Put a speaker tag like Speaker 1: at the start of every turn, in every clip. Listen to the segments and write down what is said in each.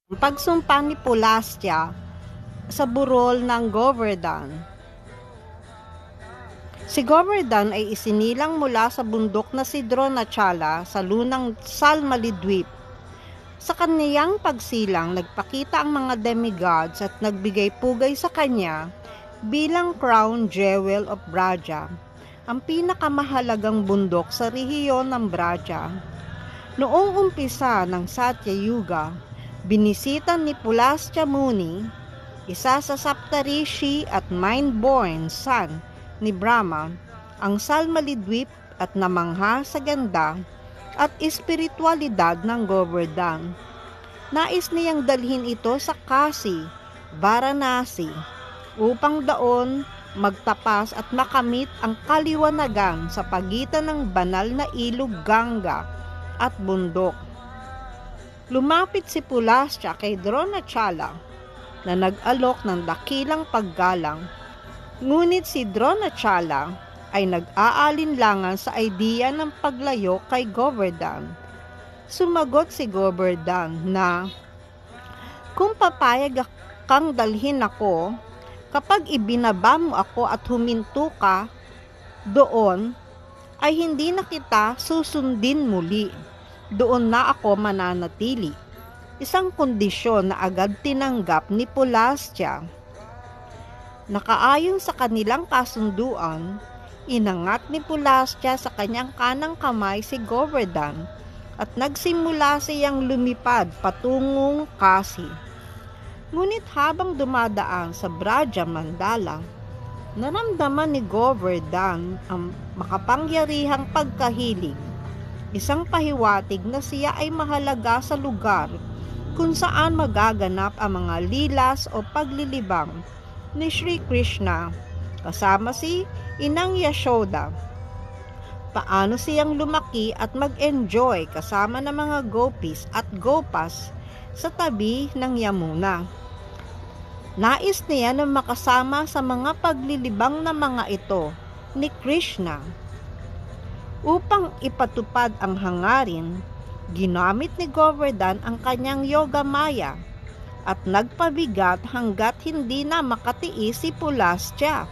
Speaker 1: Pagsumpa ni Pulastya sa burol ng Govardhan. Si Govardhan ay isinilang mula sa bundok na si Dronachala sa lunang Salmalidwip. Sa kaniyang pagsilang, nagpakita ang mga demigods at nagbigay pugay sa kanya bilang crown jewel of Braja, ang pinakamahalagang bundok sa rehiyon ng Braja. Noong umpisa ng Satya Yuga, binisita ni Pulastya Muni, isa sa Saptarishi at mind-born son ni Brahma, ang Salmalidwip at namangha sa ganda at espiritualidad ng Govardhan. Nais niyang dalhin ito sa Kasi, Varanasi, upang doon magtapas at makamit ang kaliwanagan sa pagitan ng banal na ilog Ganga at bundok. Lumapit si Pulastya kay Dronachala na nag-alok ng dakilang paggalang, ngunit si Dronachala ay nag-aalinlangan sa idea ng paglayo kay Govardhan. Sumagot si Govardhan na, "Kung papayag kang dalhin ako, kapag ibinaba mo ako at huminto ka doon, ay hindi na kita susundin muli. Doon na ako mananatili." Isang kondisyon na agad tinanggap ni Pulastya. Nakaayon sa kanilang kasunduan, inangat ni Pulastya sa kanyang kanang kamay si Govardhan at nagsimula siyang lumipad patungong Kasi. Ngunit habang dumadaan sa Braja Mandala, naramdaman ni Govardhan ang makapangyarihang pagkahilig, isang pahiwatig na siya ay mahalaga sa lugar kung saan magaganap ang mga lilas o paglilibang ni Sri Krishna kasama si Inang Yashoda. Paano siyang lumaki at mag-enjoy kasama ng mga gopis at gopas sa tabi ng Yamuna. Nais niya na makasama sa mga paglilibang na mga ito ni Krishna. Upang ipatupad ang hangarin, ginamit ni Govardhan ang kanyang yoga maya at nagpabigat hanggat hindi na makatiis si Pulastya.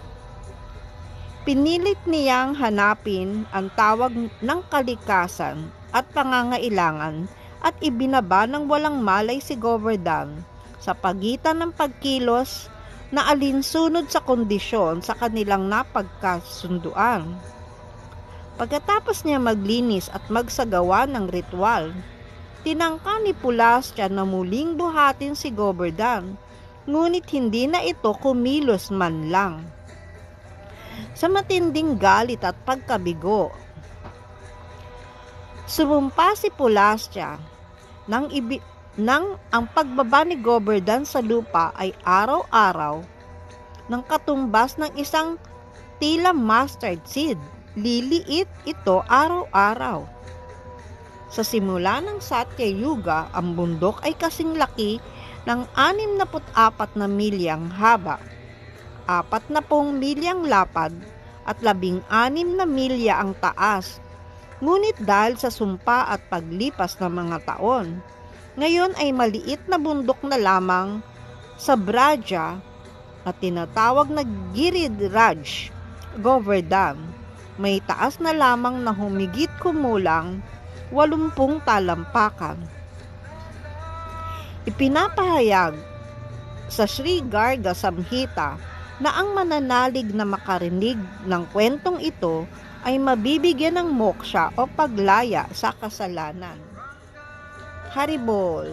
Speaker 1: Pinilit niyang hanapin ang tawag ng kalikasan at pangangailangan at ibinaba ng walang malay si Govardhan sa pagitan ng pagkilos na alinsunod sa kondisyon sa kanilang napagkasunduan. Pagkatapos niya maglinis at magsagawa ng ritual, tinangka ni Pulastya na muling buhatin si Govardhan, ngunit hindi na ito kumilos man lang. Sa matinding galit at pagkabigo, sumumpa si Pulastya nang ang pagbaba ni Govardhan sa lupa ay araw-araw ng katumbas ng isang tila mustard seed. Liliit ito araw-araw. Sa simula ng Satya Yuga, ang bundok ay kasing laki ng 64 na milyang haba, 40 milyang lapad, at 16 na milya ang taas. Ngunit dahil sa sumpa at paglipas ng mga taon, ngayon ay maliit na bundok na lamang sa Braja at tinatawag na Giriraj Govardhan. May taas na lamang na humigit kumulang 80 talampakan. Ipinapahayag sa Sri Garga Samhita na ang mananalig na makarinig ng kwentong ito ay mabibigyan ng moksha o paglaya sa kasalanan. Haribol.